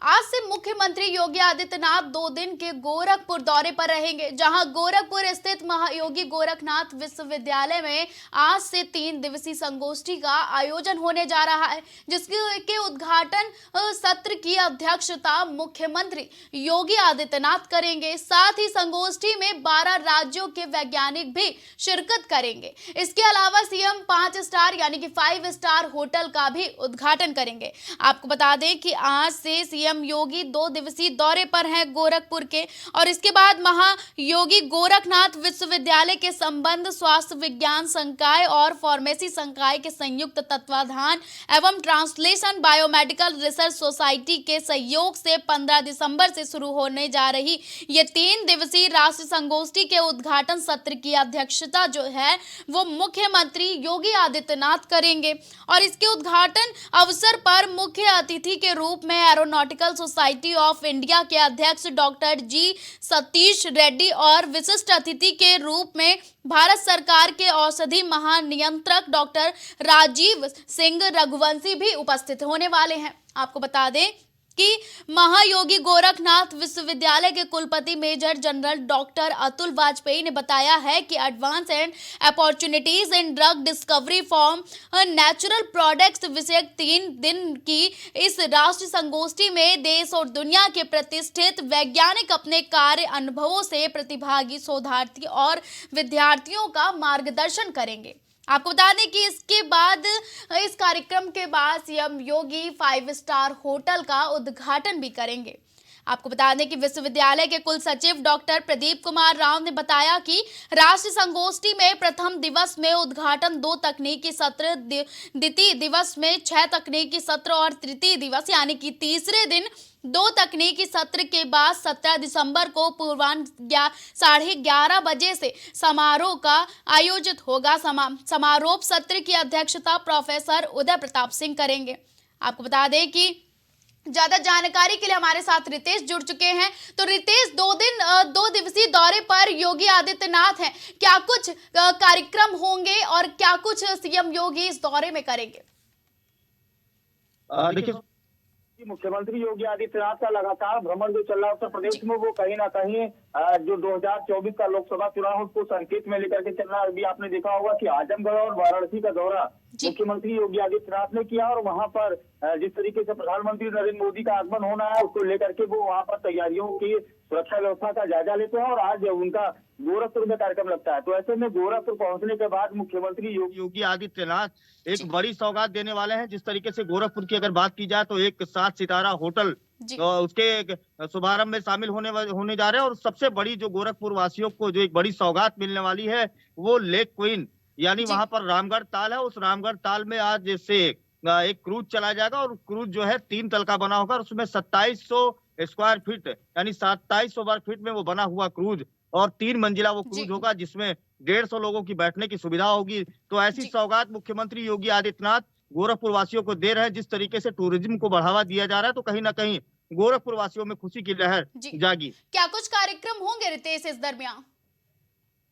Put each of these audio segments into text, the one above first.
आज से मुख्यमंत्री योगी आदित्यनाथ 2 दिन के गोरखपुर दौरे पर रहेंगे, जहां गोरखपुर स्थित महायोगी गोरखनाथ विश्वविद्यालय में आज से 3 दिवसीय संगोष्ठी का आयोजन होने जा रहा है, जिसके के उद्घाटन सत्र की अध्यक्षता मुख्यमंत्री योगी आदित्यनाथ करेंगे। साथ ही संगोष्ठी में 12 राज्यों के वैज्ञानिक भी शिरकत करेंगे। इसके अलावा सीएम 5 स्टार यानी कि 5 स्टार होटल का भी उद्घाटन करेंगे। आपको बता दें कि आज से सीएम योगी 2 दिवसीय दौरे पर हैं गोरखपुर के, और इसके बाद महायोगी गोरखनाथ विश्वविद्यालय के संबंध स्वास्थ्य विज्ञान संकाय और फार्मेसी संकाय के संयुक्त तत्वाधान एवं ट्रांसलेशन बायोमेडिकल रिसर्च सोसाइटी के सहयोग से 15 दिसंबर से शुरू होने जा रही ये 3 दिवसीय राष्ट्रीय संगोष्ठी के उद्घाटन सत्र की अध्यक्षता जो है वो मुख्यमंत्री योगी आदित्यनाथ करेंगे। और इसके उद्घाटन अवसर पर मुख्य अतिथि के रूप में एरोनॉटिकल सोसाइटी ऑफ इंडिया के अध्यक्ष डॉक्टर जी सतीश रेड्डी और विशिष्ट अतिथि के रूप में भारत सरकार के औषधि महानियंत्रक डॉक्टर राजीव सिंह रघुवंशी भी उपस्थित होने वाले हैं। आपको बता दें कि महायोगी गोरखनाथ विश्वविद्यालय के कुलपति major general doctor Atul Vajpayee ने बताया है कि advance and opportunities in drug discovery form natural products विषयक 3 दिन की इस राष्ट्रीय संगोष्ठी में देश और दुनिया के प्रतिष्ठित वैज्ञानिक अपने कार्य अनुभवों से प्रतिभागी शोधार्थी और विद्यार्थियों का मार्गदर्शन करेंगे। आपको बता दें कि इसके बाद इस कार्यक्रम के बाद सीएम योगी 5 स्टार होटल का उद्घाटन भी करेंगे। आपको बता दें कि विश्वविद्यालय के कुल सचिव डॉक्टर प्रदीप कुमार राव ने बताया कि राष्ट्रीय संगोष्ठी में प्रथम दिवस में उद्घाटन 2 तकनीकी सत्र, द्वितीय दिवस में 6 तकनीकी सत्र और तृतीय दिवस यानी कि तीसरे दिन 2 तकनीकी सत्र के बाद 17 दिसंबर को पूर्वाह्न 11:30 बजे से समारोह का आयोजित होगा। समारोह सत्र की अध्यक्षता प्रोफेसर उदय प्रताप सिंह करेंगे। आपको बता दें कि ज्यादा जानकारी के लिए हमारे साथ रितेश जुड़ चुके हैं। तो रितेश, 2 दिवसीय दौरे पर योगी आदित्यनाथ हैं, क्या कुछ कार्यक्रम होंगे और क्या कुछ सीएम योगी इस दौरे में करेंगे? देखिए, मुख्यमंत्री योगी आदित्यनाथ का लगातार भ्रमण जो चल रहा है उत्तर प्रदेश में, वो कहीं ना कहीं जो 2024 का लोकसभा चुनाव है उसको संकेत में लेकर के चल रहा है। अभी आपने देखा होगा कि आजमगढ़ और वाराणसी का दौरा मुख्यमंत्री योगी आदित्यनाथ ने किया, और वहां पर जिस तरीके से प्रधानमंत्री नरेंद्र मोदी का आगमन होना है उसको लेकर के वो वहां पर तैयारियों की सुरक्षा व्यवस्था का जायजा लेते हैं, और आज उनका गोरखपुर में कार्यक्रम लगता है। तो ऐसे में गोरखपुर पहुंचने के बाद मुख्यमंत्री योगी आदित्यनाथ एक बड़ी सौगात देने वाले हैं। जिस तरीके से गोरखपुर की अगर बात की जाए तो एक 7 सितारा होटल उसके शुभारंभ में शामिल होने जा रहे हैं, और सबसे बड़ी जो गोरखपुर वासियों को जो एक बड़ी सौगात मिलने वाली है वो लेक क्वीन यानी वहां पर रामगढ़ ताल है। उस रामगढ़ ताल में आज से एक क्रूज चला जाएगा, और क्रूज जो है 3 तल का बना होगा, और उसमें 2700 स्क्वायर फीट यानी 2700 वर्ग फीट में वो बना हुआ क्रूज, और 3 मंजिला वो क्रूज होगा जिसमें 150 लोगों की बैठने की सुविधा होगी। तो ऐसी सौगात मुख्यमंत्री योगी आदित्यनाथ गोरखपुर वासियों को दे रहे हैं। जिस तरीके से टूरिज्म को बढ़ावा दिया जा रहा है तो कहीं ना कहीं गोरखपुर वासियों में खुशी की लहर जागी। क्या कुछ कार्यक्रम होंगे रितेश इस दरमियान?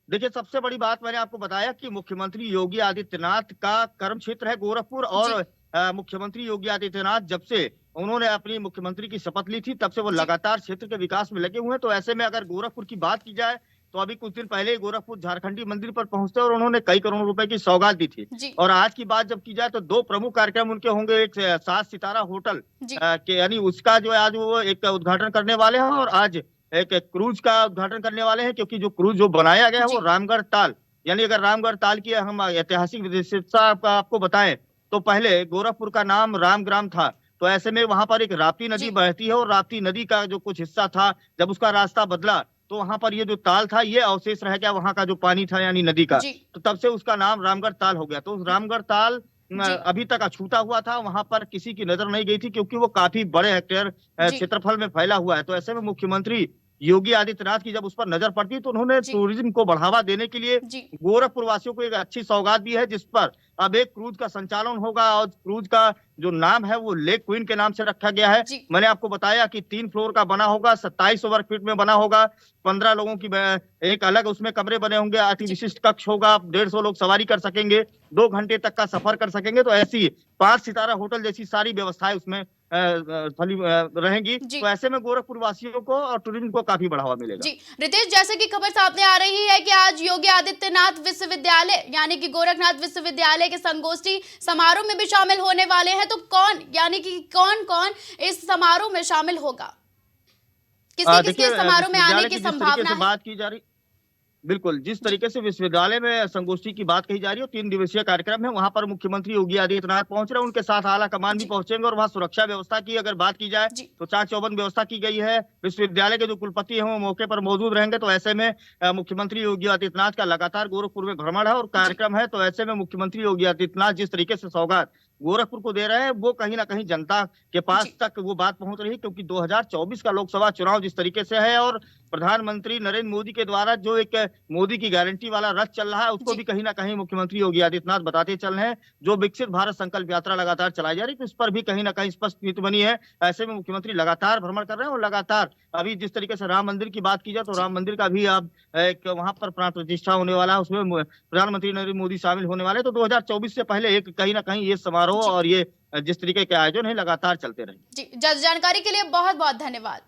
देखिए, सबसे बड़ी बात मैंने आपको बताया कि मुख्यमंत्री योगी आदित्यनाथ का कर्म क्षेत्र है गोरखपुर, और मुख्यमंत्री योगी आदित्यनाथ जब से उन्होंने अपनी मुख्यमंत्री की शपथ ली थी तब से वो लगातार क्षेत्र के विकास में लगे हुए हैं। तो ऐसे में अगर गोरखपुर की बात की जाए तो अभी कुछ दिन पहले गोरखपुर झारखंडी मंदिर पर पहुंचते और उन्होंने कई करोड़ रुपए की सौगात दी थी। और आज की बात जब की जाए तो 2 प्रमुख कार्यक्रम उनके होंगे। एक 7 सितारा होटल के यानी उसका जो है आज वो एक उद्घाटन करने वाले हैं, और आज एक क्रूज का उद्घाटन करने वाले हैं, क्योंकि जो क्रूज जो बनाया गया है वो रामगढ़ ताल यानी अगर रामगढ़ ताल की हम ऐतिहासिक विशेषता आपको बताएं तो पहले गोरखपुर का नाम रामग्राम था। तो ऐसे में वहां पर एक राप्ती नदी बहती है, और राप्ती नदी का जो कुछ हिस्सा था जब उसका रास्ता बदला तो वहां पर ये जो ताल था ये अवशेष रह गया, वहां का जो पानी था यानी नदी का, तो तब से उसका नाम रामगढ़ ताल हो गया। तो रामगढ़ ताल अभी तक अछूता हुआ था, वहां पर किसी की नजर नहीं गई थी क्योंकि वो काफी बड़े हेक्टेयर क्षेत्रफल में फैला हुआ है। तो ऐसे में मुख्यमंत्री योगी आदित्यनाथ की जब उस पर नजर पड़ती तो उन्होंने टूरिज्म को बढ़ावा देने के लिए गोरखपुर वासियों को एक अच्छी सौगात दी है, जिस पर अब एक क्रूज का संचालन होगा, और क्रूज का जो नाम है वो लेक क्वीन के नाम से रखा गया है। जी मैंने आपको बताया कि 3 फ्लोर का बना होगा, 27 वर्ग फीट में बना होगा, 15 लोगों की एक अलग उसमें कमरे बने होंगे, अति जी विशिष्ट कक्ष होगा, 150 लोग सवारी कर सकेंगे, 2 घंटे तक का सफर कर सकेंगे। तो ऐसी 5 सितारा होटल जैसी सारी व्यवस्थाएं उसमें रहेंगी। जी तो ऐसे में गोरखपुर वासियों को और टूरिज्म को काफी बढ़ावा मिलेगा। जी रितेश, जैसे कि खबर सामने आ रही है कि आज योगी आदित्यनाथ विश्वविद्यालय यानी कि गोरखनाथ विश्वविद्यालय के संगोष्ठी समारोह में भी शामिल होने वाले हैं, तो कौन यानी कि कौन कौन इस समारोह में शामिल होगा? किसके किसके देखिए, इस समारोह में आने विश्वविद्यालय की की जिस तरीके संभावना से है? बात की जा रही, बिल्कुल, जिस जी तरीके से विश्वविद्यालय में संगोष्ठी की बात कही जा रही है, 3 दिवसीय कार्यक्रम है, वहां पर मुख्यमंत्री योगी आदित्यनाथ पहुंच रहे हैं, उनके साथ आला कमान भी जी पहुंचेंगे। और वहां सुरक्षा व्यवस्था की अगर बात की जाए जी तो चाक चौबंद व्यवस्था की गई है। विश्वविद्यालय के जो कुलपति हैं वो मौके पर मौजूद रहेंगे। तो ऐसे में मुख्यमंत्री योगी आदित्यनाथ का लगातार गोरखपुर में भ्रमण है और जी कार्यक्रम है। तो ऐसे में मुख्यमंत्री योगी आदित्यनाथ जिस तरीके से सौगात गोरखपुर को दे रहे हैं, वो कहीं ना कहीं जनता के पास जी तक वो बात पहुंच रही है, क्योंकि 2024 का लोकसभा चुनाव जिस तरीके से है और प्रधानमंत्री नरेंद्र मोदी के द्वारा जो एक मोदी की गारंटी वाला रथ चल रहा है, उसको जी भी कहीं ना कहीं मुख्यमंत्री योगी आदित्यनाथ बताते चल रहे हैं। जो विकसित भारत संकल्प यात्रा लगातार चलाई जा रही है, तो इस पर भी कहीं ना कहीं स्पष्ट नीति बनी है। ऐसे में मुख्यमंत्री लगातार भ्रमण कर रहे हैं और लगातार अभी जिस तरीके से राम मंदिर की बात की जाए तो जी राम मंदिर का भी अब एक वहां पर प्राण प्रतिष्ठा होने वाला है, उसमें प्रधानमंत्री नरेंद्र मोदी शामिल होने वाले हैं। तो 2024 से पहले एक कहीं ना कहीं ये समारोह जी और ये जिस तरीके के आयोजन है लगातार चलते रहे। जी जानकारी के लिए बहुत बहुत धन्यवाद।